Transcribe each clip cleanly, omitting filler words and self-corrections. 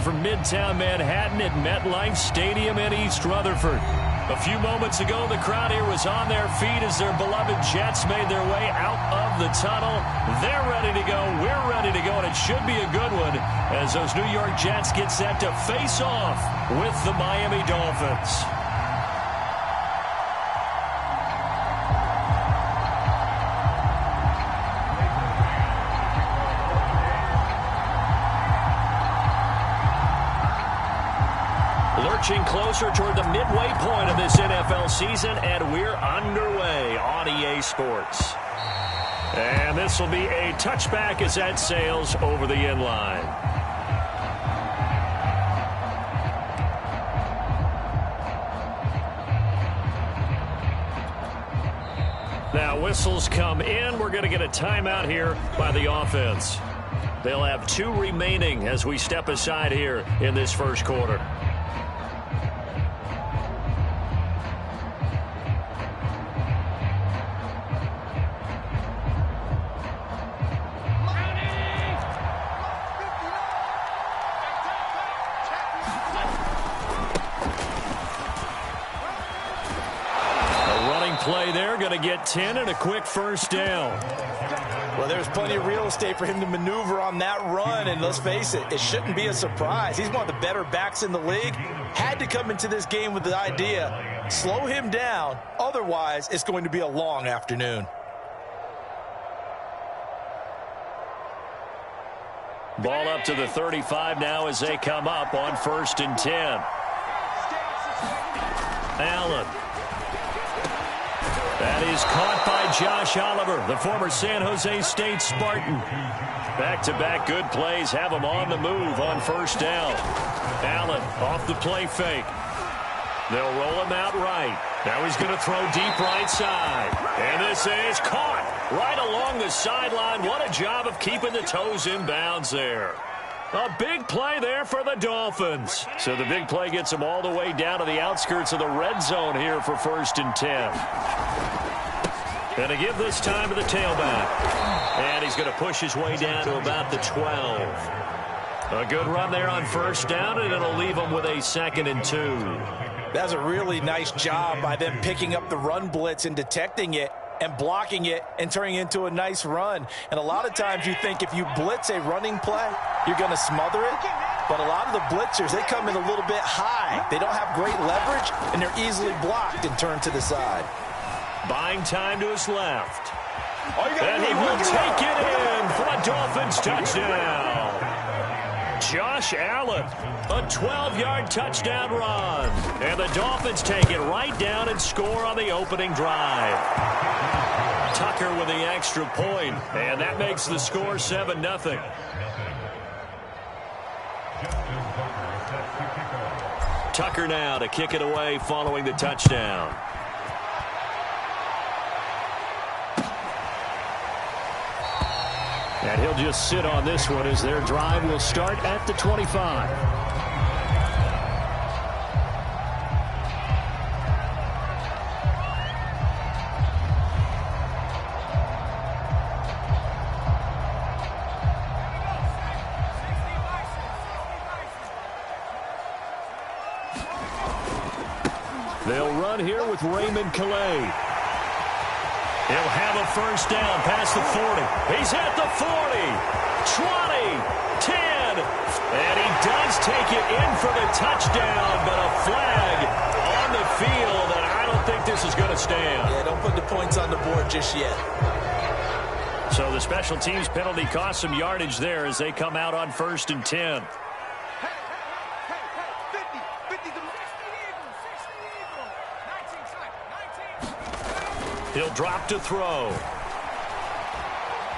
from Midtown Manhattan at MetLife Stadium in East Rutherford. A few moments ago, the crowd here was on their feet as their beloved Jets made their way out of the tunnel. They're ready to go. We're ready to go, and it should be a good one as those New York Jets get set to face off with the Miami Dolphins. Lurching closer toward the midway point of this NFL season, and we're underway on EA Sports. And this will be a touchback as that sails over the end line. Now whistles come in. We're going to get a timeout here by the offense. They'll have 2 remaining as we step aside here in this first quarter. Play there, going to get 10 and a quick first down. Well, there's plenty of real estate for him to maneuver on that run, and let's face it, it shouldn't be a surprise. He's one of the better backs in the league. Had to come into this game with the idea, slow him down, otherwise it's going to be a long afternoon. Ball up to the 35 now as they come up on 1st and 10. Allen. That is caught by Josh Oliver, the former San Jose State Spartan. Back-to-back good plays have him on the move on 1st down. Allen off the play fake. They'll roll him out right. Now he's going to throw deep right side. And this is caught right along the sideline. What a job of keeping the toes in bounds there. A big play there for the Dolphins. So the big play gets them all the way down to the outskirts of the red zone here for 1st and 10. Going to give this time to the tailback. And he's going to push his way down to about the 12. A good run there on 1st down, and it'll leave him with a 2nd and 2. That's a really nice job by them picking up the run blitz and detecting it and blocking it and turning it into a nice run. And a lot of times you think if you blitz a running play, you're going to smother it. But a lot of the blitzers, they come in a little bit high. They don't have great leverage, and they're easily blocked and turned to the side. Buying time to his left. And he will take it in for a Dolphins touchdown. Josh Allen, a 12-yard touchdown run. And the Dolphins take it right down and score on the opening drive. Tucker with the extra point, and that makes the score 7-0. Tucker now to kick it away following the touchdown. And he'll just sit on this one as their drive will start at the 25. They'll run here with Raymond Calais. He'll have a 1st down past the 40. He's at the 40, 20, 10. And he does take it in for the touchdown, but a flag on the field, and I don't think this is going to stand. Yeah, don't put the points on the board just yet. So the special teams penalty cost some yardage there as they come out on 1st and 10. He'll drop to throw.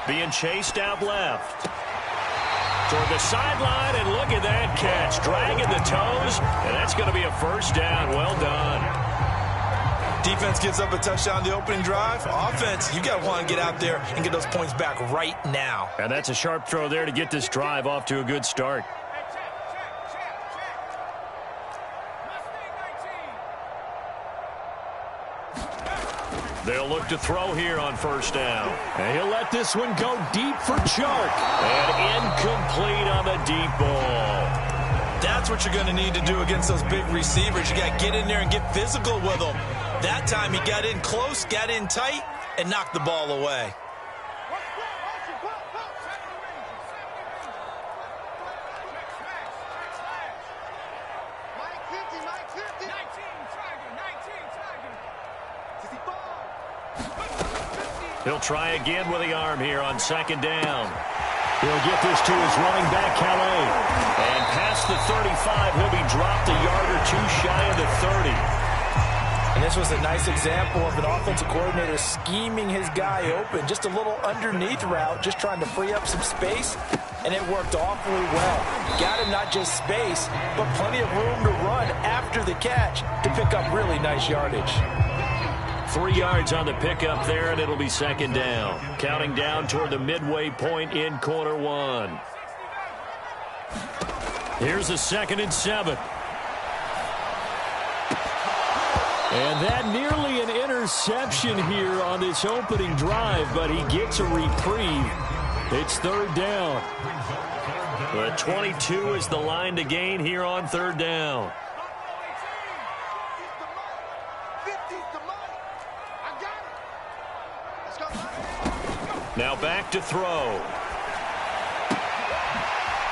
Being chased out left. Toward the sideline, and look at that catch. Dragging the toes, and that's going to be a 1st down. Well done. Defense gives up a touchdown the opening drive. Offense, you got to want to get out there and get those points back right now. And that's a sharp throw there to get this drive off to a good start. They'll look to throw here on 1st down. And he'll let this one go deep for Chark. And incomplete on the deep ball. that's what you're going to need to do against those big receivers. You got to get in there and get physical with them. That time he got in close, got in tight, and knocked the ball away. He'll try again with the arm here on second down. He'll get this to his running back, Calais. And past the 35, he'll be dropped a yard or two shy of the 30. And this was a nice example of an offensive coordinator scheming his guy open. Just a little underneath route, just trying to free up some space, and it worked awfully well. Got him not just space, but plenty of room to run after the catch to pick up really nice yardage. 3 yards on the pickup there, and it'll be second down. Counting down toward the midway point in quarter one. Here's a 2nd and 7. And that nearly an interception here on this opening drive, but he gets a reprieve. It's 3rd down. But 22 is the line to gain here on 3rd down. Now back to throw.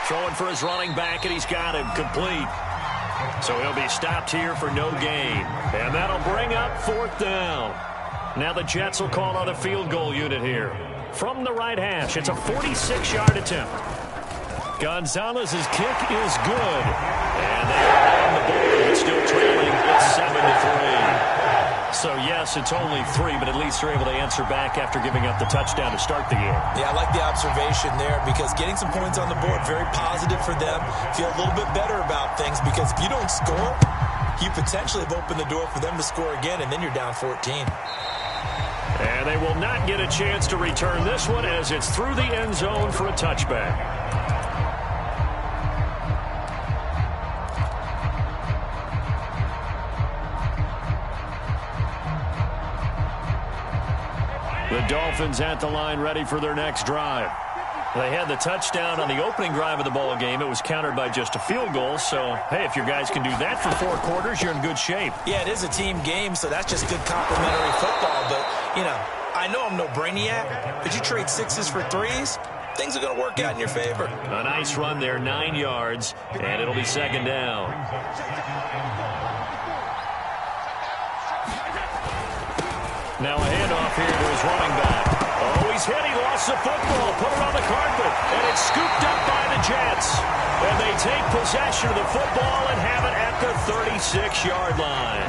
Throwing for his running back, and he's got him complete. So he'll be stopped here for no gain. And that'll bring up 4th down. Now the Jets will call on a field goal unit here. From the right hash, it's a 46-yard attempt. Gonzalez's kick is good. And they are on the board. It's still trailing. It's 7-3. So, yes, it's only 3, but at least they're able to answer back after giving up the touchdown to start the game. Yeah, I like the observation there because getting some points on the board, very positive for them. Feel a little bit better about things because if you don't score, you potentially have opened the door for them to score again, and then you're down 14. And they will not get a chance to return this one as it's through the end zone for a touchback. The Dolphins at the line ready for their next drive. They had the touchdown on the opening drive of the ball game. It was countered by just a field goal. So, hey, if your guys can do that for 4 quarters, you're in good shape. Yeah, it is a team game, so that's just good complimentary football. But, you know, I know I'm no brainiac, but you trade 6s for 3s, things are going to work out in your favor. A nice run there, 9 yards, and it'll be second down. Now a handoff here to his running back. Oh, he's hit. He lost the football. Put it on the carpet. And it's scooped up by the Jets. And they take possession of the football and have it at the 36-yard line.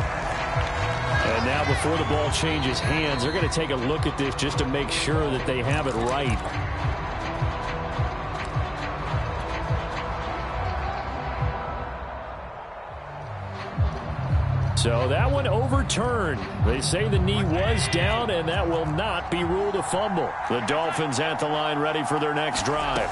And now before the ball changes hands, they're going to take a look at this just to make sure that they have it right. So that one overturned. They say the knee was down, and that will not be ruled a fumble. The Dolphins at the line ready for their next drive.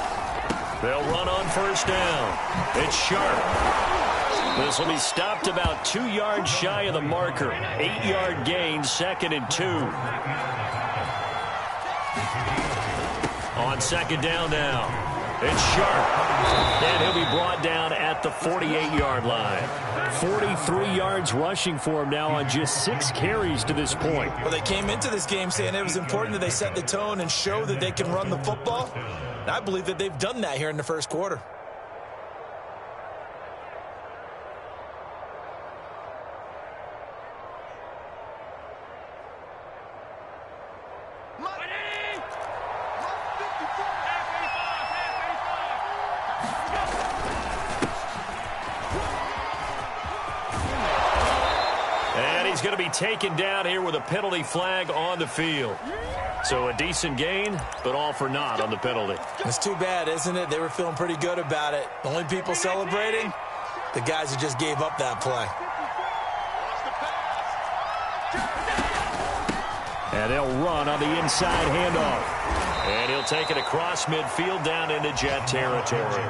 They'll run on first down. It's Sharp. This will be stopped about 2 yards shy of the marker. 8-yard gain, 2nd and 2. On second down now. It's Sharp. And he'll be brought down at the 48-yard line. 43 yards rushing for him now on just 6 carries to this point. Well, they came into this game saying it was important that they set the tone and show that they can run the football. And I believe that they've done that here in the first quarter. He's going to be taken down here with a penalty flag on the field. So a decent gain, but all for naught on the penalty. It's too bad, isn't it? They were feeling pretty good about it. The only people celebrating, the guys who just gave up that play. And they'll run on the inside handoff. And he'll take it across midfield down into Jet territory.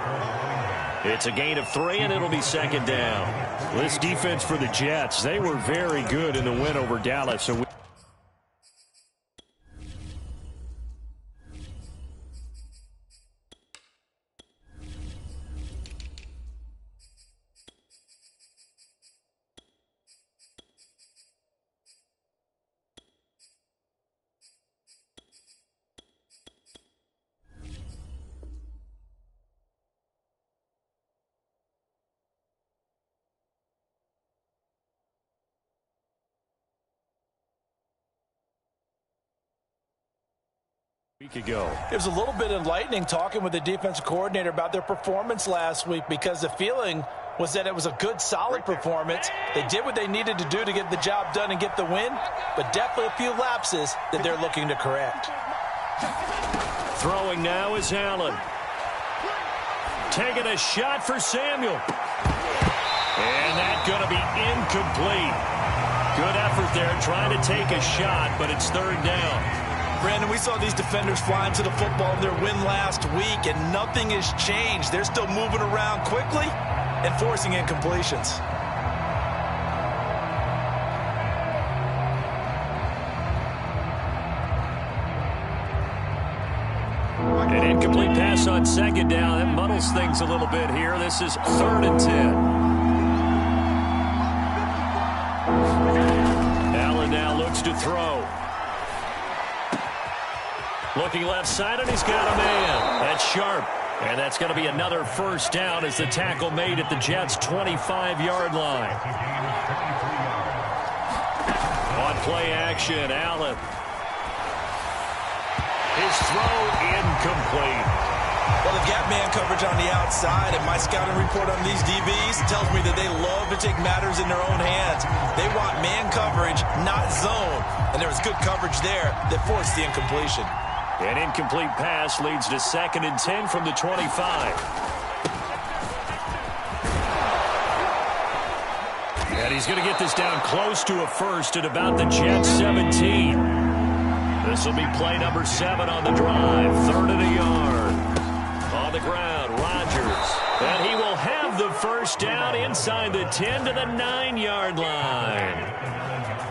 It's a gain of 3, and it'll be second down. This defense for the Jets, they were very good in the win over Dallas. So week ago. It was a little bit enlightening talking with the defensive coordinator about their performance last week, because the feeling was that it was a good, solid performance. They did what they needed to do to get the job done and get the win, but definitely a few lapses that they're looking to correct. Throwing now is Allen. Taking a shot for Samuel. And that's going to be incomplete. Good effort there trying to take a shot, but it's third down. Brandon, we saw these defenders flying to the football in their win last week, and nothing has changed. They're still moving around quickly and forcing incompletions. An incomplete pass on second down. That muddles things a little bit here. This is 3rd and 10. Allen now looks to throw. Looking left side, and he's got a man. That's Sharp. And that's going to be another first down as the tackle made at the Jets' 25-yard line. On play action, Allen. His throw incomplete. Well, they've got man coverage on the outside, and my scouting report on these DBs tells me that they love to take matters in their own hands. They want man coverage, not zone. And there was good coverage there that forced the incompletion. An incomplete pass leads to 2nd and 10 from the 25. And he's going to get this down close to a first at about the Jets 17. This will be play number 7 on the drive. 3rd and a yard. On the ground, Rodgers. And he will have the first down inside the 10 to the 9-yard line.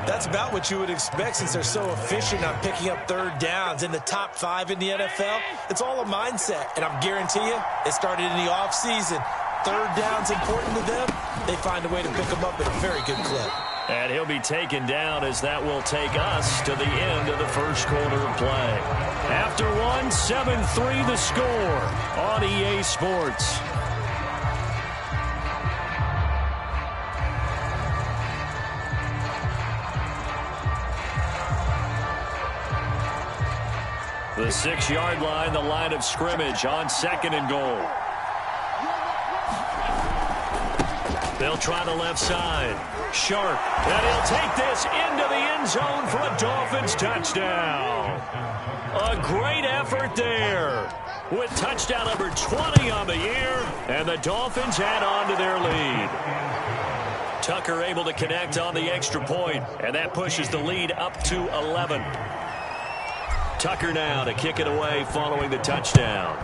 That's about what you would expect, since they're so efficient on picking up third downs in the top 5 in the NFL. It's all a mindset, and I'm guarantee you it started in the offseason. Third down's important to them. They find a way to pick them up at a very good clip. And he'll be taken down, as that will take us to the end of the first quarter of play. After one, 7-3 the score on EA Sports. The 6-yard line, the line of scrimmage on 2nd and goal. They'll try the left side. Sharp. And he'll take this into the end zone for a Dolphins touchdown. A great effort there, with touchdown number 20 on the year, and the Dolphins add on to their lead. Tucker able to connect on the extra point, and that pushes the lead up to 11. Tucker now to kick it away following the touchdown.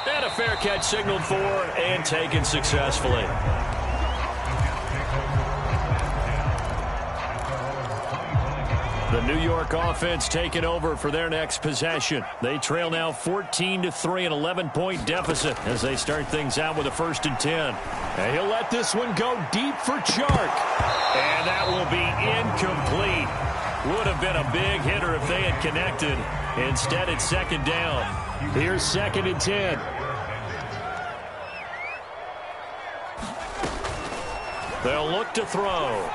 And a fair catch signaled for and taken successfully. The New York offense taking over for their next possession. They trail now 14-3, an 11-point deficit as they start things out with a 1st and 10. And he'll let this one go deep for Chark. And that will be incomplete. Would have been a big hitter if they had connected. Instead, it's 2nd down. Here's 2nd and 10. They'll look to throw.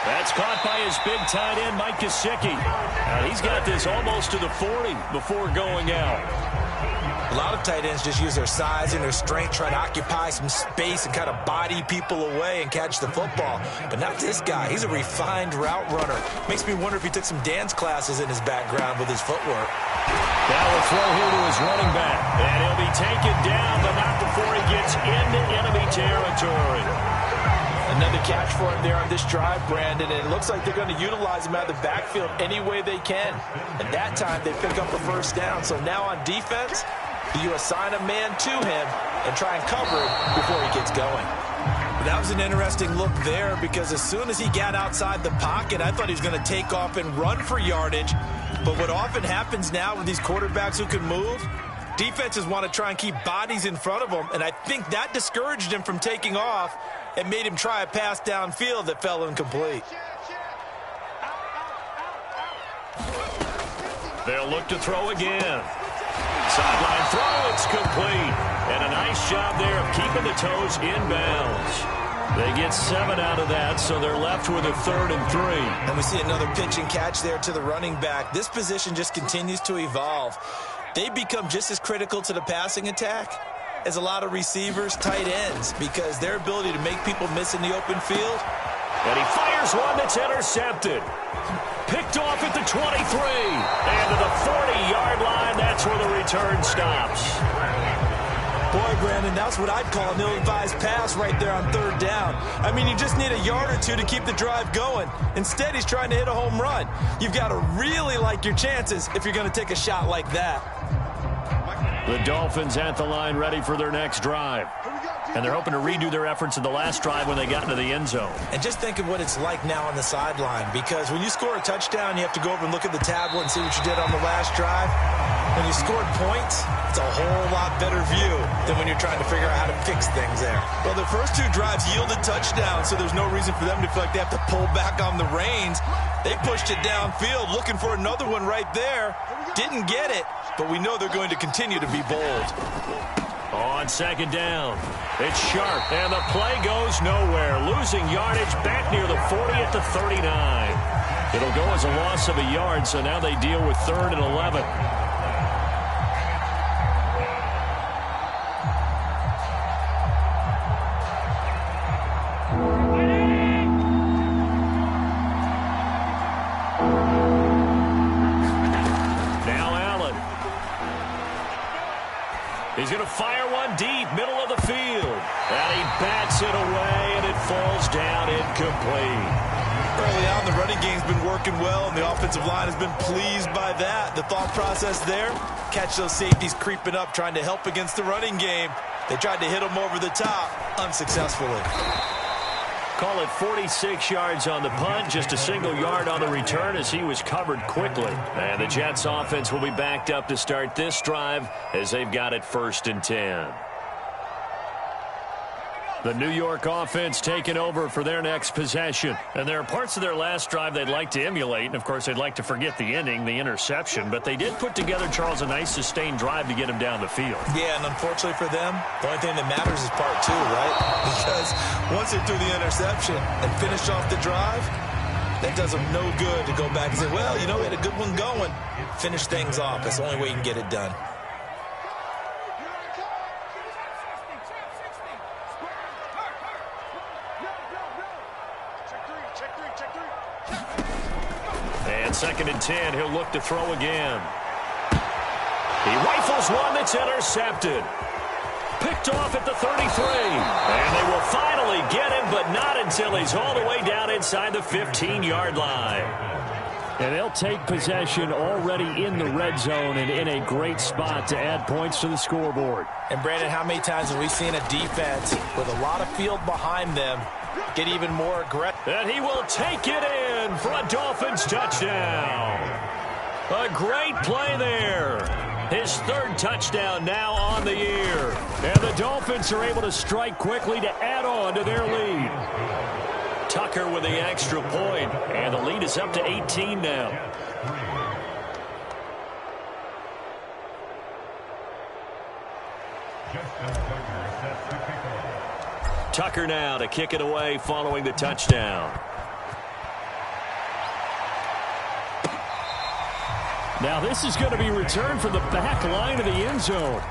That's caught by his big tight end, Mike Gesicki. He's got this almost to the 40 before going out. A lot of tight ends just use their size and their strength, try to occupy some space and kind of body people away and catch the football. But not this guy. He's a refined route runner. Makes me wonder if he took some dance classes in his background with his footwork. Now a throw here to his running back. And he'll be taken down, but not before he gets into enemy territory. Another catch for him there on this drive, Brandon, and it looks like they're going to utilize him out of the backfield any way they can. And that time they pick up a first down. So now on defense, do you assign a man to him and try and cover it before he gets going? But that was an interesting look there, because as soon as he got outside the pocket, I thought he was going to take off and run for yardage. But what often happens now with these quarterbacks who can move, defenses want to try and keep bodies in front of them, and I think that discouraged him from taking off and made him try a pass downfield that fell incomplete. They'll look to throw again. Sideline throw, it's complete. And a nice job there of keeping the toes in bounds. They get 7 out of that, so they're left with a 3rd and 3. And we see another pitch and catch there to the running back. This position just continues to evolve. They become just as critical to the passing attack as a lot of receivers, tight ends, because their ability to make people miss in the open field. And he fires one that's intercepted. Picked off at the 23. And to the 40-yard line, that's where the return stops. Boy, Brandon, that's what I'd call an ill-advised pass right there on 3rd down. I mean, you just need a yard or two to keep the drive going. Instead, he's trying to hit a home run. You've got to really like your chances if you're going to take a shot like that. The Dolphins at the line ready for their next drive. And they're hoping to redo their efforts in the last drive when they got into the end zone. And just think of what it's like now on the sideline, because when you score a touchdown, you have to go over and look at the tablet and see what you did on the last drive. When you scored points, it's a whole lot better view than when you're trying to figure out how to fix things there. Well, the first 2 drives yielded touchdowns, so there's no reason for them to feel like they have to pull back on the reins. They pushed it downfield, looking for another one right there. Didn't get it, but we know they're going to continue to be bold. On 2nd down, it's Sharp, and the play goes nowhere. Losing yardage back near the 40 at the 39. It'll go as a loss of a yard, so now they deal with 3rd and 11. He's going to fire one deep, middle of the field. And he bats it away, and it falls down incomplete. Early on, the running game's been working well, and the offensive line has been pleased by that. The thought process there, catch those safeties creeping up, trying to help against the running game. They tried to hit them over the top, unsuccessfully. Call it 46 yards on the punt, just a single yard on the return as he was covered quickly. And the Jets offense will be backed up to start this drive as they've got it 1st and 10. The New York offense taking over for their next possession. And there are parts of their last drive they'd like to emulate. And, of course, they'd like to forget the ending, the interception. But they did put together, Charles, a nice sustained drive to get him down the field. Yeah, and unfortunately for them, the only thing that matters is part 2, right? Because once they threw the interception and finished off the drive, that does them no good to go back and say, well, you know, we had a good one going. Finish things off. That's the only way you can get it done. And 2nd and 10, he'll look to throw again. He rifles one that's intercepted. Picked off at the 33. And they will finally get him, but not until he's all the way down inside the 15-yard line. And they'll take possession already in the red zone and in a great spot to add points to the scoreboard. And, Brandon, how many times have we seen a defense with a lot of field behind them get even more aggressive? And he will take it in for a Dolphins touchdown. A great play there. His 3rd touchdown now on the year. And the Dolphins are able to strike quickly to add on to their lead. Tucker with the extra point, and the lead is up to 18 now. Tucker now to kick it away following the touchdown. Now this is going to be returned from the back line of the end zone.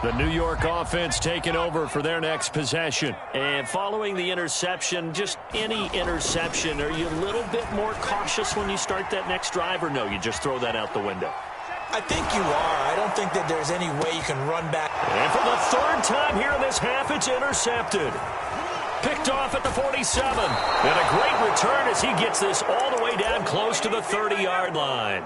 The New York offense taking over for their next possession. And following the interception, just any interception, are you a little bit more cautious when you start that next drive, or no, you just throw that out the window? I think you are. I don't think that there's any way you can run back. And for the 3rd time here in this half, it's intercepted. Picked off at the 47. And a great return as he gets this all the way down close to the 30-yard line.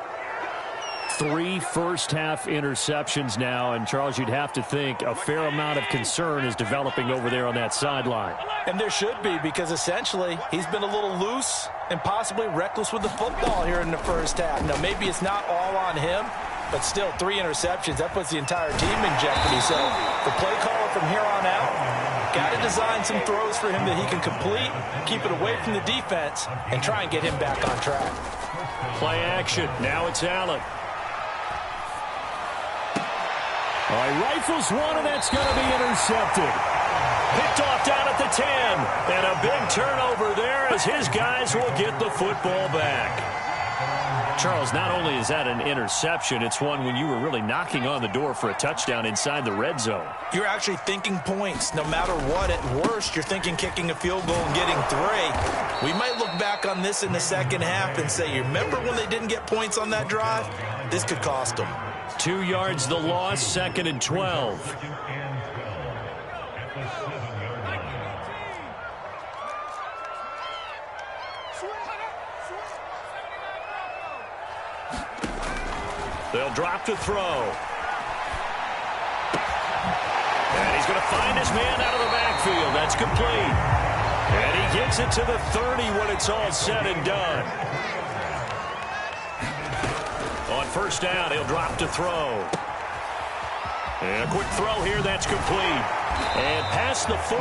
3 first-half interceptions now, and Charles, you'd have to think a fair amount of concern is developing over there on that sideline. And there should be, because essentially he's been a little loose and possibly reckless with the football here in the first half. Now, maybe it's not all on him, but still 3 interceptions. That puts the entire team in jeopardy. So the play caller from here on out Got to design some throws for him that he can complete, keep it away from the defense, and try and get him back on track. Play action. Now it's Allen. All right, rifles one, and that's going to be intercepted. Picked off down at the 10. And a big turnover there as his guys will get the football back. Charles, not only is that an interception, it's one when you were really knocking on the door for a touchdown inside the red zone. You're actually thinking points. No matter what, at worst, you're thinking kicking a field goal and getting 3. We might look back on this in the second half and say, you remember when they didn't get points on that drive? This could cost them. 2 yards the loss, 2nd and 12. They'll drop to throw. And he's going to find his man out of the backfield. That's complete. And he gets it to the 30 when it's all said and done. On first down, he'll drop to throw. And a quick throw here, that's complete. And past the 40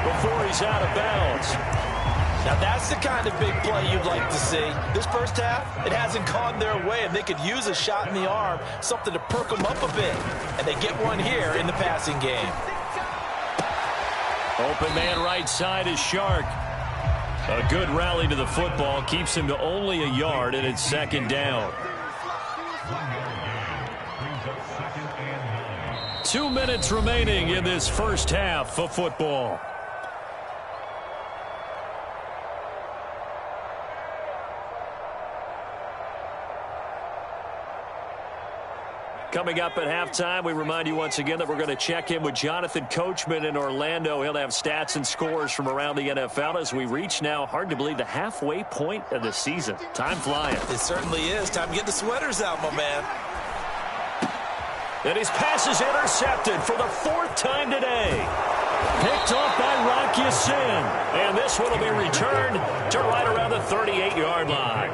before he's out of bounds. Now, that's the kind of big play you'd like to see. This first half, it hasn't gone their way, and they could use a shot in the arm, something to perk them up a bit. And they get one here in the passing game. Open man right side is Shark. A good rally to the football keeps him to only a yard, and it's 2nd down. 2 minutes remaining in this first half of football. Coming up at halftime, we remind you once again that we're going to check in with Jonathan Coachman in Orlando. He'll have stats and scores from around the NFL as we reach now, hard to believe, the halfway point of the season. Time flying. It certainly is. Time to get the sweaters out, my man. And his pass is intercepted for the 4th time today. Picked off by Rock Ya-Sin. And this one will be returned to right around the 38-yard line.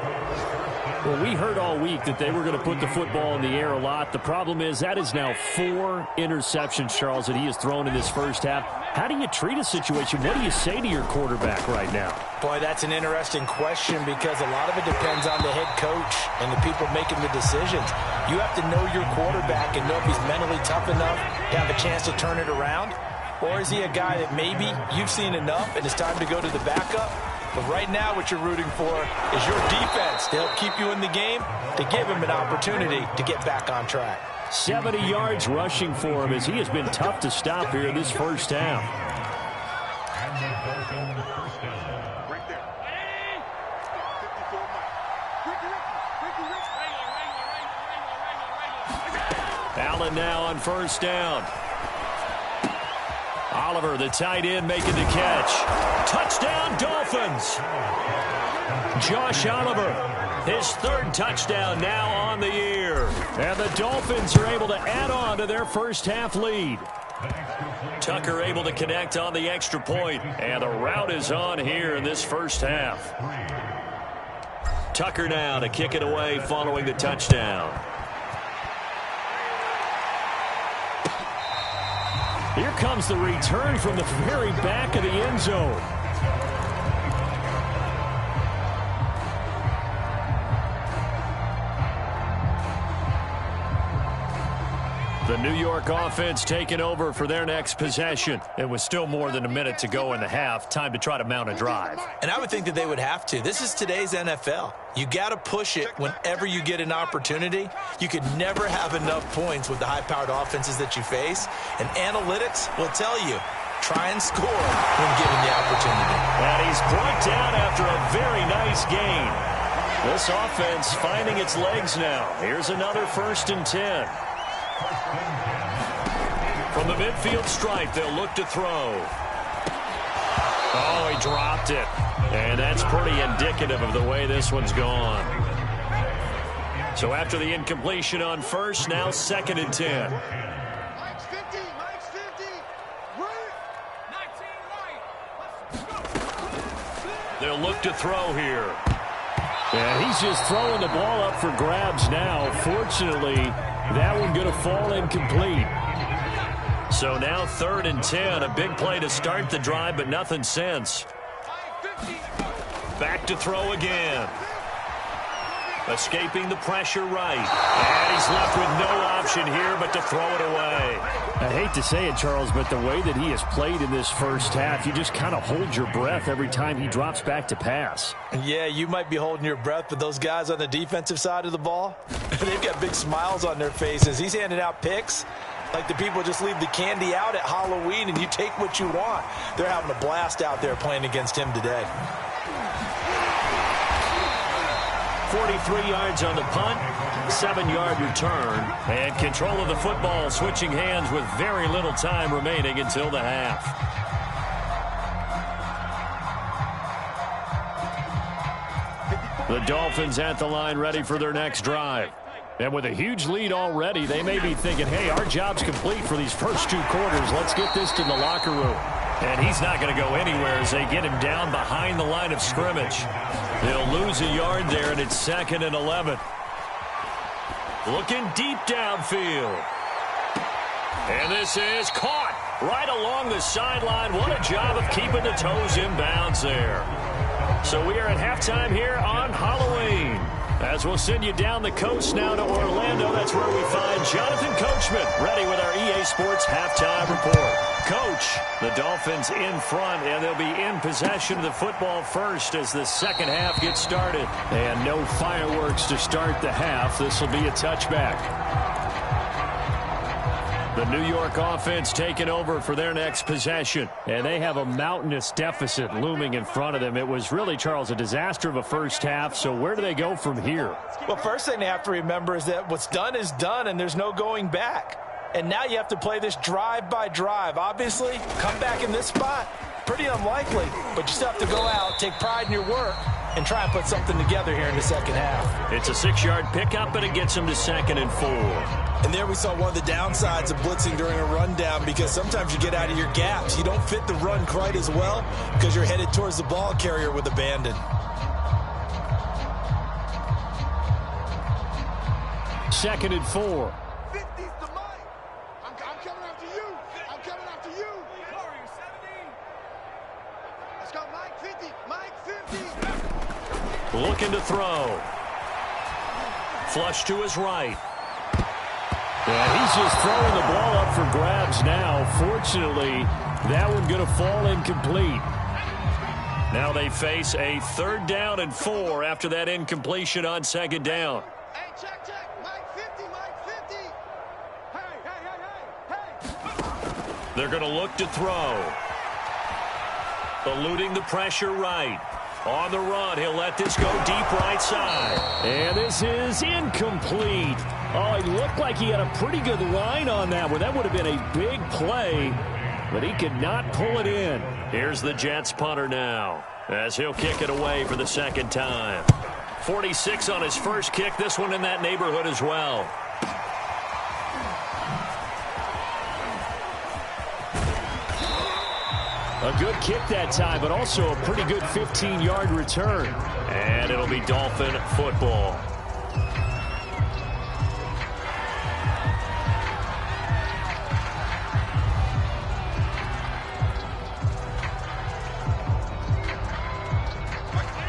Well, we heard all week that they were going to put the football in the air a lot. The problem is that is now 4 interceptions, Charles, that he has thrown in this first half. How do you treat a situation? What do you say to your quarterback right now? Boy, that's an interesting question because a lot of it depends on the head coach and the people making the decisions. You have to know your quarterback and know if he's mentally tough enough to have a chance to turn it around. Or is he a guy that maybe you've seen enough and it's time to go to the backup? But right now what you're rooting for is your defense to help keep you in the game, to give him an opportunity to get back on track. 70 yards rushing for him as he has been tough to stop here in this first half. Allen now on first down. Oliver, the tight end, making the catch. Touchdown, Dolphins. Josh Oliver, his 3rd touchdown now on the year. And the Dolphins are able to add on to their first half lead. Tucker able to connect on the extra point. And the route is on here in this first half. Tucker now to kick it away following the touchdown. Here comes the return from the very back of the end zone. The New York offense taking over for their next possession. It was still more than a minute to go in the half. Time to try to mount a drive. And I would think that they would have to. This is today's NFL. You got to push it whenever you get an opportunity. You could never have enough points with the high-powered offenses that you face. And analytics will tell you, try and score when given the opportunity. And he's brought down after a very nice gain. This offense finding its legs now. Here's another 1st and 10. From the midfield stripe, they'll look to throw. Oh, he dropped it. And that's pretty indicative of the way this one's gone. So after the incompletion on first, now 2nd and 10. They'll look to throw here. And he's just throwing the ball up for grabs now. Fortunately, that one going to fall incomplete. So now 3rd and 10. A big play to start the drive, but nothing since. Back to throw again. Escaping the pressure right. And he's left with no option here but to throw it away. I hate to say it, Charles, but the way that he has played in this first half, you just kind of hold your breath every time he drops back to pass. Yeah, you might be holding your breath, but those guys on the defensive side of the ball, they've got big smiles on their faces. He's handing out picks like the people just leave the candy out at Halloween and you take what you want. They're having a blast out there playing against him today. 43 yards on the punt, 7-yard return, and control of the football switching hands with very little time remaining until the half. The Dolphins at the line ready for their next drive. And with a huge lead already, they may be thinking, hey, our job's complete for these first 2 quarters. Let's get this to the locker room. And he's not going to go anywhere as they get him down behind the line of scrimmage. They'll lose a yard there, and it's 2nd and 11. Looking deep downfield. And this is caught right along the sideline. What a job of keeping the toes in bounds there. So we are at halftime here on Halloween. As we'll send you down the coast now to Orlando, that's where we find Jonathan Coachman ready with our EA Sports Halftime Report. Coach, the Dolphins in front, and they'll be in possession of the football first as the second half gets started. And no fireworks to start the half. This will be a touchback. The New York offense taking over for their next possession. And they have a mountainous deficit looming in front of them. It was really, Charles, a disaster of a first half. So where do they go from here? Well, first thing they have to remember is that what's done is done, and there's no going back. And now you have to play this drive by drive. Obviously, come back in this spot, pretty unlikely. But you still have to go out, take pride in your work, and try and put something together here in the second half. It's a 6-yard pickup, but it gets them to 2nd and 4. And there we saw one of the downsides of blitzing during a rundown, because sometimes you get out of your gaps. You don't fit the run quite as well because you're headed towards the ball carrier with abandon. 2nd and 4. 50's the mic. I'm coming after you. I'm coming after you. Let's go, Mike 50. Mike 50. Looking to throw. Flush to his right. And he's just throwing the ball up for grabs now. Fortunately, that one going to fall incomplete. Now they face a 3rd down and 4 after that incompletion on 2nd down. Hey, check. Mike 50, Mike 50. Hey. They're going to look to throw. Eluding the pressure right. On the run, he'll let this go deep right side. And this is incomplete. Oh, he looked like he had a pretty good line on that one. That would have been a big play, but he could not pull it in. Here's the Jets punter now, as he'll kick it away for the 2nd time. 46 on his first kick, this one in that neighborhood as well. A good kick that time, but also a pretty good 15-yard return. And it'll be Dolphin football.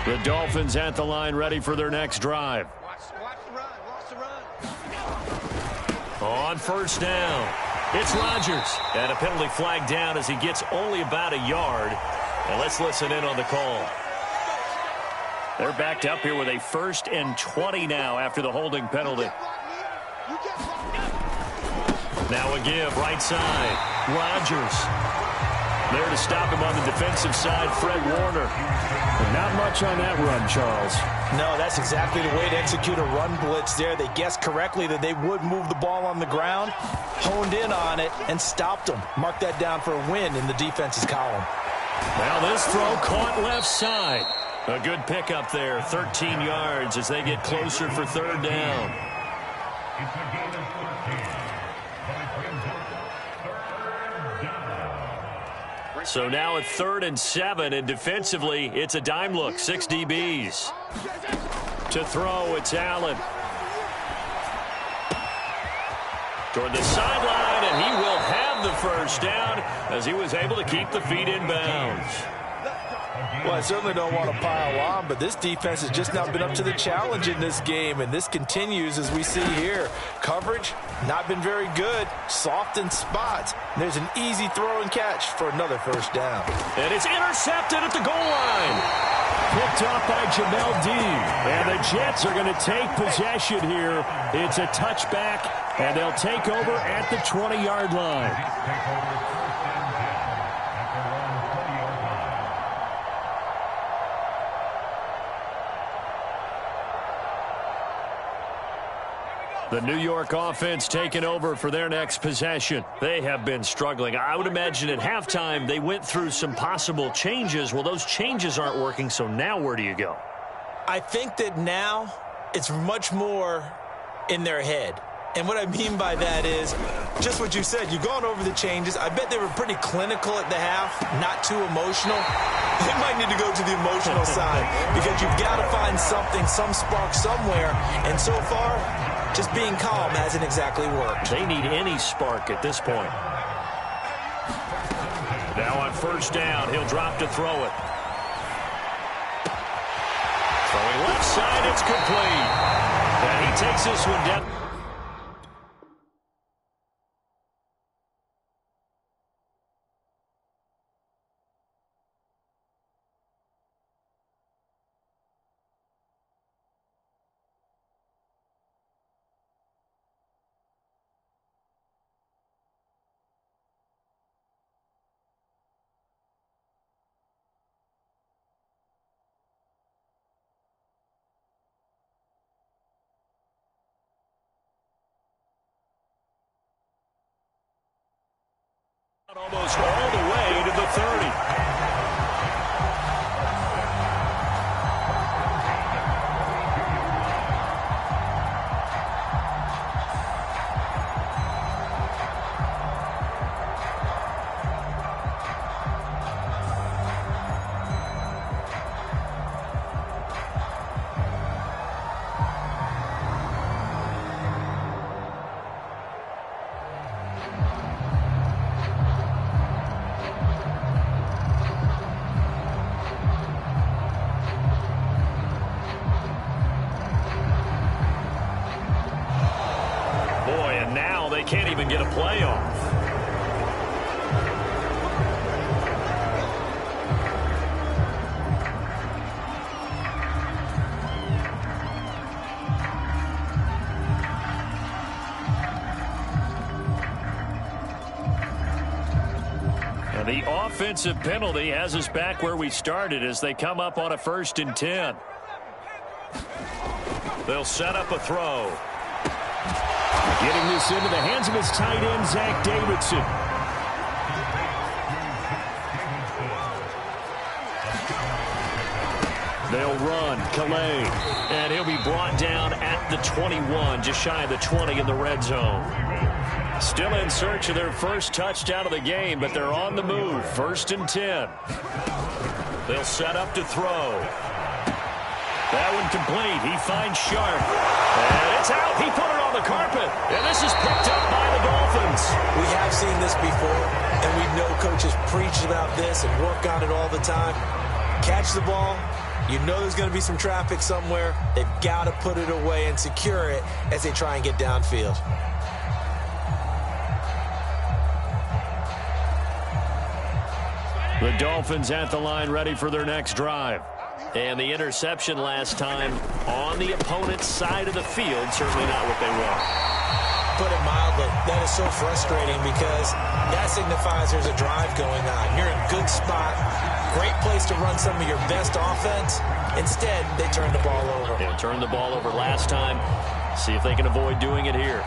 The Dolphins at the line ready for their next drive. Watch the run. On 1st down, it's Rodgers. And a penalty flag down as he gets only about a yard. And let's listen in on the call. They're backed up here with a 1st and 20 now after the holding penalty. Now a give, right side. Rodgers. There to stop him on the defensive side, Fred Warner. But not much on that run, Charles. No, that's exactly the way to execute a run blitz there. They guessed correctly that they would move the ball on the ground, honed in on it, and stopped them. Mark that down for a win in the defense's column. Now this throw caught left side. A good pickup there, 13 yards as they get closer for 3rd down. So now at 3rd and 7, and defensively, it's a dime look, 6 DBs. To throw, it's Allen. Toward the sideline, and he will have the first down as he was able to keep the feet in bounds. Well, I certainly don't want to pile on, but this defense has just not been up to the challenge in this game, and this continues as we see here. Coverage, not been very good, soft in spots. There's an easy throw and catch for another first down. And it's intercepted at the goal line. Picked off by Jamel Dean. And the Jets are going to take possession here. It's a touchback, and they'll take over at the 20-yard line. The New York offense taking over for their next possession. They have been struggling. I would imagine at halftime they went through some possible changes. Well, those changes aren't working, so now where do you go? I think that now it's much more in their head. And what I mean by that is just what you said. You've gone over the changes. I bet they were pretty clinical at the half, not too emotional. They might need to go to the emotional side because you've got to find something, some spark somewhere. And so far, just being calm hasn't exactly worked. They need any spark at this point. Now on first down, he'll drop to throw it. Throwing left side, it's complete. And he takes this one down. Almost all the way to the 30. They can't even get a play off. And the offensive penalty has us back where we started as they come up on a 1st and 10. They'll set up a throw. Getting this into the hands of his tight end, Zach Davidson. They'll run, Calais. And he'll be brought down at the 21, just shy of the 20 in the red zone. Still in search of their first touchdown of the game, but they're on the move. 1st and 10. They'll set up to throw. That one complete. He finds Sharp. And it's out. He put it on the carpet. And this is picked up by the Dolphins. We have seen this before, and we know coaches preach about this and work on it all the time. Catch the ball. You know there's going to be some traffic somewhere. They've got to put it away and secure it as they try and get downfield. The Dolphins at the line ready for their next drive. And the interception last time on the opponent's side of the field, certainly not what they want. Put it mildly, that is so frustrating because that signifies there's a drive going on. You're in a good spot, great place to run some of your best offense. Instead, they turn the ball over. They turned the ball over last time. See if they can avoid doing it here.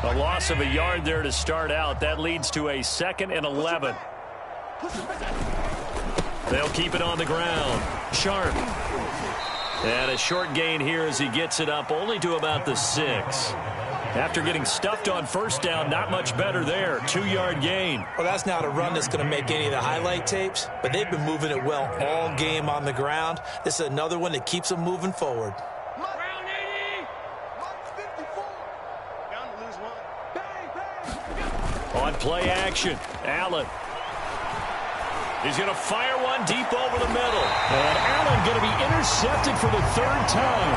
A loss of a yard there to start out. That leads to a 2nd and 11. They'll keep it on the ground. Sharp. And a short gain here as he gets it up only to about the 6. After getting stuffed on first down, not much better there. 2-yard gain. Well, that's not a run that's going to make any of the highlight tapes, but they've been moving it well all game on the ground. This is another one that keeps them moving forward. Round 80. 54. Down to lose one. Bang, bang. On play action, Allen. He's going to fire one deep over the middle. And Allen going to be intercepted for the 3rd time.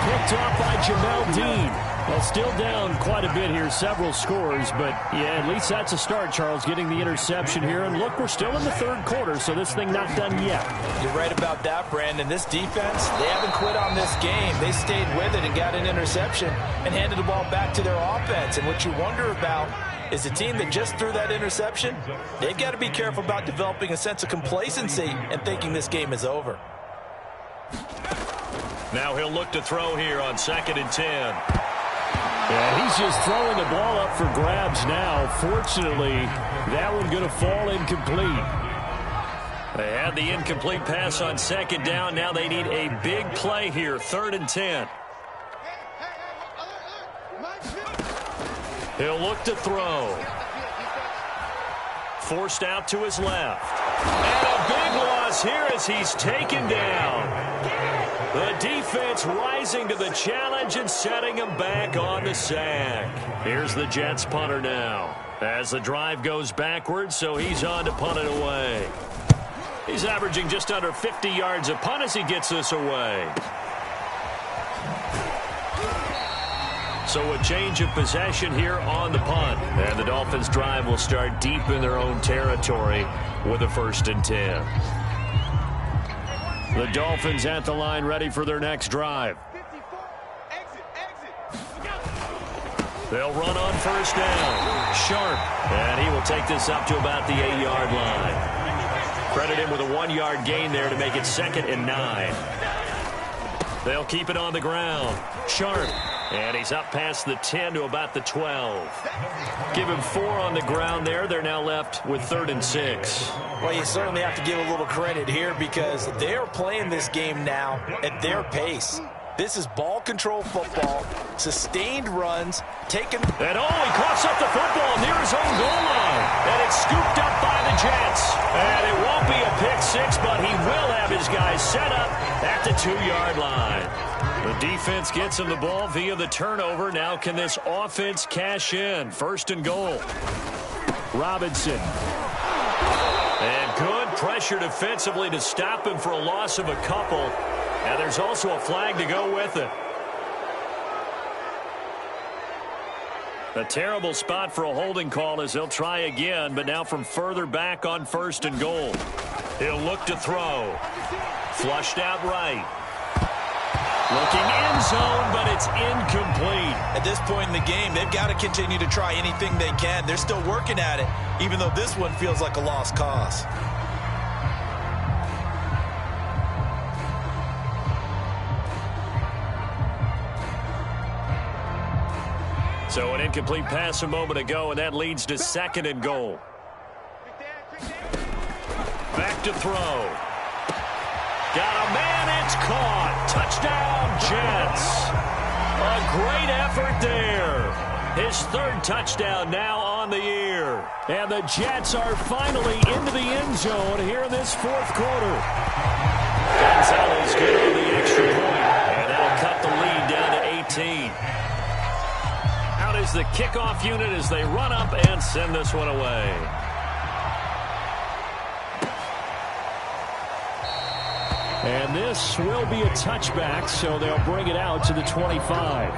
Picked off by Jamel Dean. Well, still down quite a bit here, several scores, but yeah, at least that's a start, Charles, getting the interception here. And look, we're still in the 3rd quarter, so this thing not done yet. You're right about that, Brandon. This defense, they haven't quit on this game. They stayed with it and got an interception and handed the ball back to their offense. And what you wonder about is the team that just threw that interception, they've got to be careful about developing a sense of complacency and thinking this game is over. Now he'll look to throw here on 2nd and 10. Yeah, he's just throwing the ball up for grabs now. Fortunately, that one going to fall incomplete. They had the incomplete pass on 2nd down. Now they need a big play here, 3rd and 10. He'll look to throw. Forced out to his left. And a big loss here as he's taken down. The defense rising to the challenge and setting him back on the sack. Here's the Jets punter now. As the drive goes backwards, so he's on to punt it away. He's averaging just under 50 yards a punt as he gets this away. So a change of possession here on the punt. And the Dolphins' drive will start deep in their own territory with a 1st and 10. The Dolphins at the line ready for their next drive. They'll run on 1st down. Sharp. And he will take this up to about the 8-yard line. Credit him with a 1-yard gain there to make it 2nd and 9. They'll keep it on the ground. Sharp. And he's up past the 10 to about the 12. Give him 4 on the ground there. They're now left with 3rd and 6. Well, you certainly have to give a little credit here because they're playing this game now at their pace. This is ball control football, sustained runs, taken. And he coughs up the football near his own goal line. And it's scooped up by the Jets. And it won't be a pick 6, but he will have his guys set up at the 2-yard line. The defense gets him the ball via the turnover. Now can this offense cash in? 1st and goal. Robinson. And good pressure defensively to stop him for a loss of a couple. And there's also a flag to go with it. A terrible spot for a holding call as they'll try again, but now from further back on 1st and goal. He'll look to throw. Flushed out right. Looking end zone, but it's incomplete. At this point in the game, they've got to continue to try anything they can. They're still working at it, even though this one feels like a lost cause. So an incomplete pass a moment ago, and that leads to 2nd and goal. Back to throw. Got a man, it's caught. Touchdown, Jets. A great effort there. His 3rd touchdown now on the year. And the Jets are finally into the end zone here in this 4th quarter. Gonzalez good on the extra point, and that'll cut the lead down to 18. Out is the kickoff unit as they run up and send this one away. And this will be a touchback, so they'll bring it out to the 25.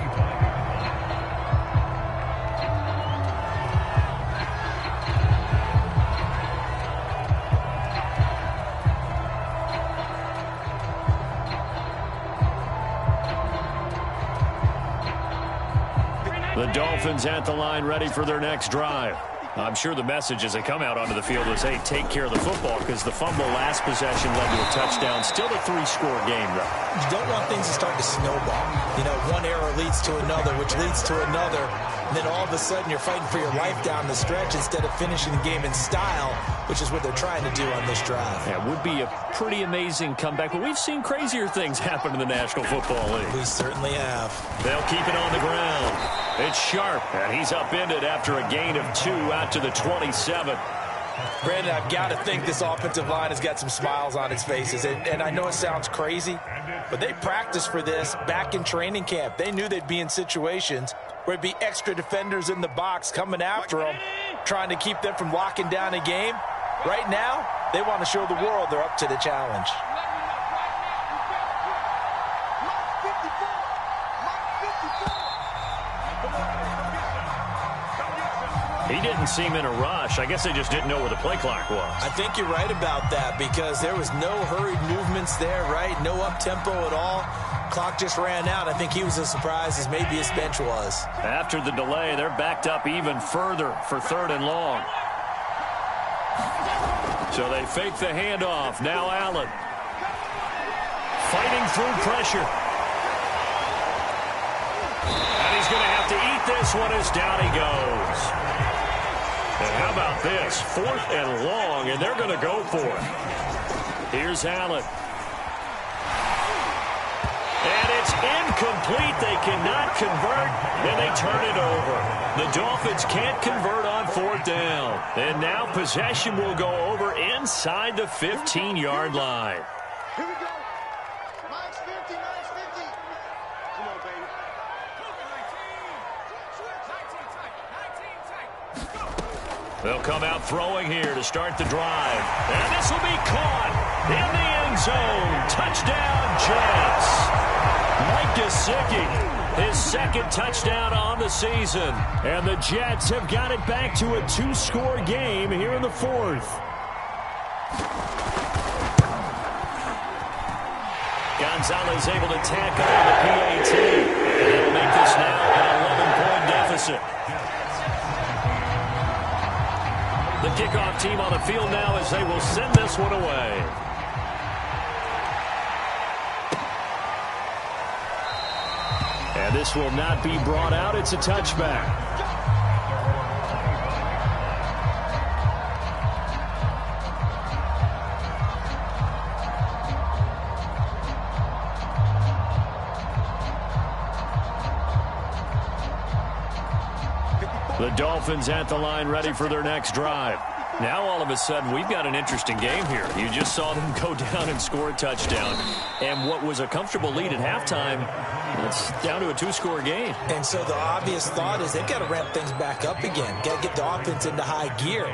The Dolphins at the line ready for their next drive. I'm sure the message as they come out onto the field is, hey, take care of the football, because the fumble last possession led to a touchdown. Still a 3-score game, though. You don't want things to start to snowball. You know, one error leads leads to another, which leads to another. And then all of a sudden you're fighting for your life down the stretch instead of finishing the game in style, which is what they're trying to do on this drive. Yeah, it would be a pretty amazing comeback, but we've seen crazier things happen in the National Football League. We certainly have. They'll keep it on the ground. It's Sharp, and he's upended after a gain of 2 out to the 27. Brandon, I've got to think this offensive line has got some smiles on its faces. And I know it sounds crazy, but they practiced for this back in training camp. They knew they'd be in situations where there'd be extra defenders in the box coming after them, trying to keep them from locking down a game. Right now, they want to show the world they're up to the challenge. He didn't seem in a rush. I guess they just didn't know where the play clock was. I think you're right about that because there was no hurried movements there, right? No up-tempo at all. Clock just ran out. I think he was as surprised as maybe his bench was. After the delay, they're backed up even further for 3rd and long. So they fake the handoff. Now Allen. Fighting through pressure. And he's going to have to eat this one as down he goes. And how about this? 4th and long, and they're going to go for it. Here's Allen. And it's incomplete. They cannot convert, and they turn it over. The Dolphins can't convert on 4th down. And now possession will go over inside the 15-yard line. Here we go. Minus 50, minus 50. Come on, baby. They'll come out throwing here to start the drive. And this will be caught in the end zone. Touchdown, Jets. Mike Gesicki, his 2nd touchdown on the season. And the Jets have got it back to a 2-score game here in the 4th. Gonzalez able to tack on the PAT. And it'll make this now an 11-point deficit. The kickoff team on the field now as they will send this one away. And this will not be brought out. It's a touchback. The Dolphins at the line ready for their next drive. Now all of a sudden we've got an interesting game here. You just saw them go down and score a touchdown. And what was a comfortable lead at halftime, it's down to a 2-score game. And so the obvious thought is they've got to ramp things back up again. Got to get the offense into high gear.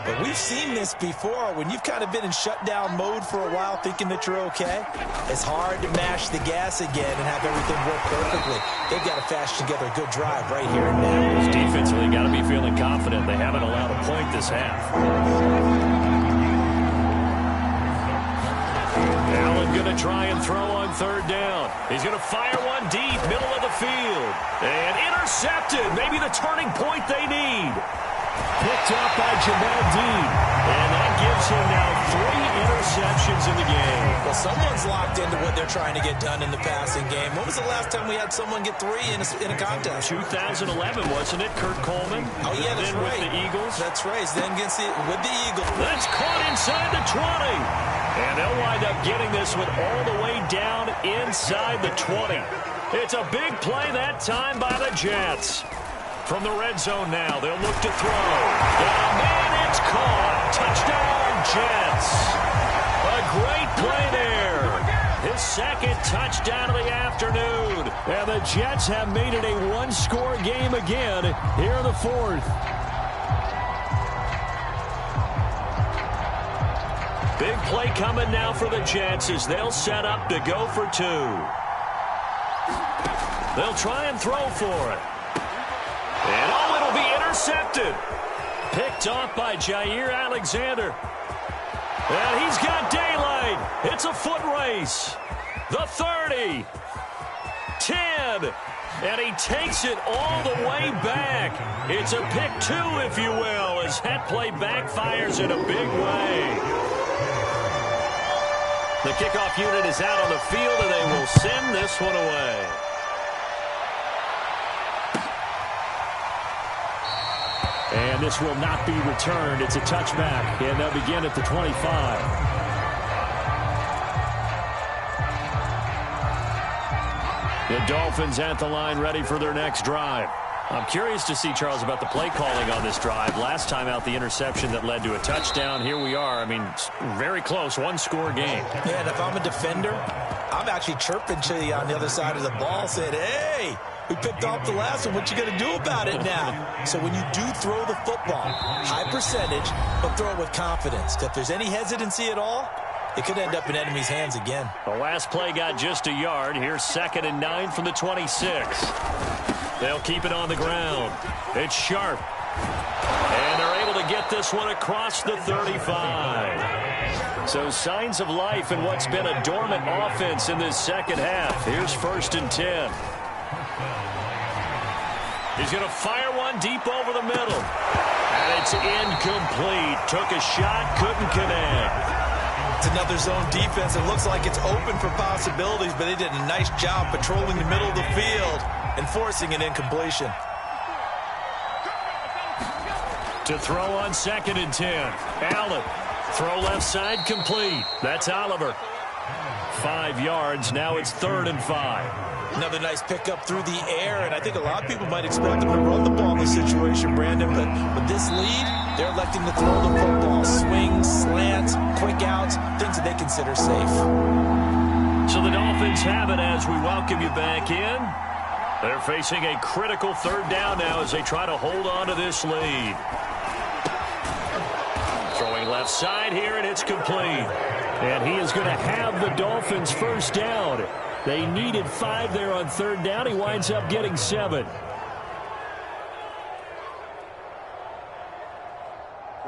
But we've seen this before. When you've kind of been in shutdown mode for a while thinking that you're okay, it's hard to mash the gas again and have everything work perfectly. They've got to fashion together a good drive right here and now. Defensively got to be feeling confident. They haven't allowed a point this half. Allen going to try and throw on 3rd down. He's going to fire one deep, middle of the field. And intercepted. Maybe the turning point they need. Picked up by Jamel Dean. And that gives him now 3 interceptions in the game. Well, someone's locked into what they're trying to get done in the passing game. When was the last time we had someone get 3 in a contest? 2011, wasn't it? Kurt Coleman. Oh, yeah, that's then right. With the Eagles. That's right. Then with the Eagles. That's caught inside the 20. And they'll wind up getting this one all the way down inside the 20. It's a big play that time by the Jets. From the red zone now, they'll look to throw. And it's caught. Touchdown, Jets. A great play there. His 2nd touchdown of the afternoon. And the Jets have made it a 1-score game again here in the 4th. Big play coming now for the Jets as they'll set up to go for 2. They'll try and throw for it. And it'll be intercepted. Picked off by Jair Alexander. And he's got daylight. It's a foot race. The 30. 10. And he takes it all the way back. It's a pick 2, if you will, as that play backfires in a big way. The kickoff unit is out on the field, and they will send this one away. And this will not be returned. It's a touchback, and they'll begin at the 25. The Dolphins at the line ready for their next drive. I'm curious to see, Charles, about the play calling on this drive. Last time out, the interception that led to a touchdown. Here we are. I mean, very close, one-score game. Yeah, and if I'm a defender, I'm actually chirping to you on the other side of the ball, saying, hey, we picked off the last one. What you going to do about it now? So when you do throw the football, high percentage, but throw it with confidence. If there's any hesitancy at all, it could end up in enemy's hands again. The last play got just a yard. Here's 2nd and 9 from the 26. They'll keep it on the ground. It's Sharp. And they're able to get this one across the 35. So signs of life in what's been a dormant offense in this second half. Here's 1st and 10. He's going to fire one deep over the middle. And it's incomplete. Took a shot, couldn't connect. It's another zone defense. It looks like it's open for possibilities, but they did a nice job patrolling the middle of the field and forcing an incompletion. To throw on 2nd and 10. Allen. Throw left side complete. That's Oliver. 5 yards. Now it's 3rd and 5. Another nice pickup through the air, and I think a lot of people might expect them to run the ball in this situation, Brandon, but with this lead, they're electing to throw the football. Swings, slants, quick outs, things that they consider safe. So the Dolphins have it as we welcome you back in. They're facing a critical 3rd down now as they try to hold on to this lead. Throwing left side here, and it's complete. And he is going to have the Dolphins' 1st down. They needed 5 there on 3rd down. He winds up getting 7.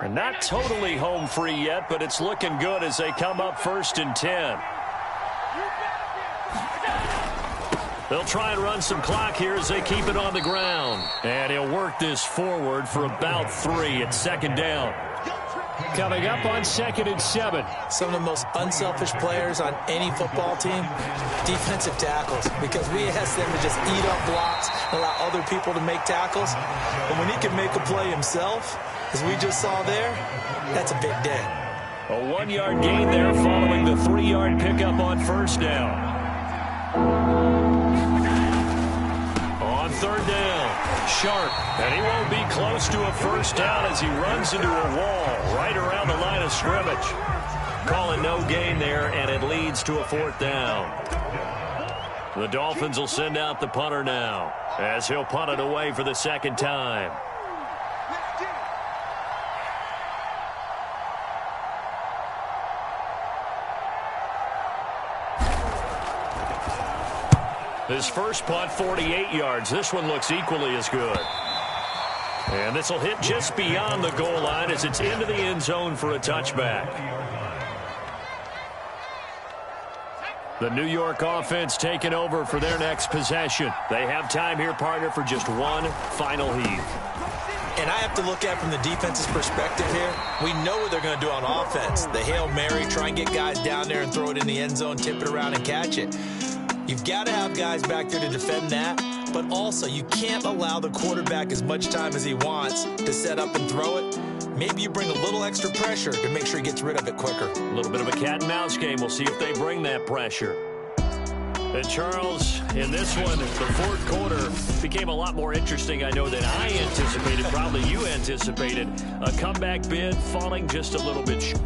And not totally home free yet, but it's looking good as they come up 1st and 10. They'll try and run some clock here as they keep it on the ground. And he'll work this forward for about 3 at 2nd down. Coming up on 2nd and 7. Some of the most unselfish players on any football team, defensive tackles, because we ask them to just eat up blocks and allow other people to make tackles. And when he can make a play himself, as we just saw there, that's a big day. A 1-yard gain there following the 3-yard pickup on 1st down. On 3rd down, Sharp, and he won't be close to a 1st down as he runs into a wall right around the line of scrimmage. Calling no gain there, and it leads to a 4th down. The Dolphins will send out the punter now as he'll punt it away for the 2nd time. His first punt, 48 yards. This one looks equally as good. And this will hit just beyond the goal line as it's into the end zone for a touchback. The New York offense taking over for their next possession. They have time here, partner, for just one final heave. And I have to look at from the defense's perspective here. We know what they're going to do on offense. The Hail Mary, try and get guys down there and throw it in the end zone, tip it around and catch it. You've got to have guys back there to defend that, but also you can't allow the quarterback as much time as he wants to set up and throw it. Maybe you bring a little extra pressure to make sure he gets rid of it quicker. A little bit of a cat and mouse game. We'll see if they bring that pressure. And Charles, in this one, the 4th quarter became a lot more interesting, I know, than I anticipated. Probably you anticipated. A comeback bid falling just a little bit short.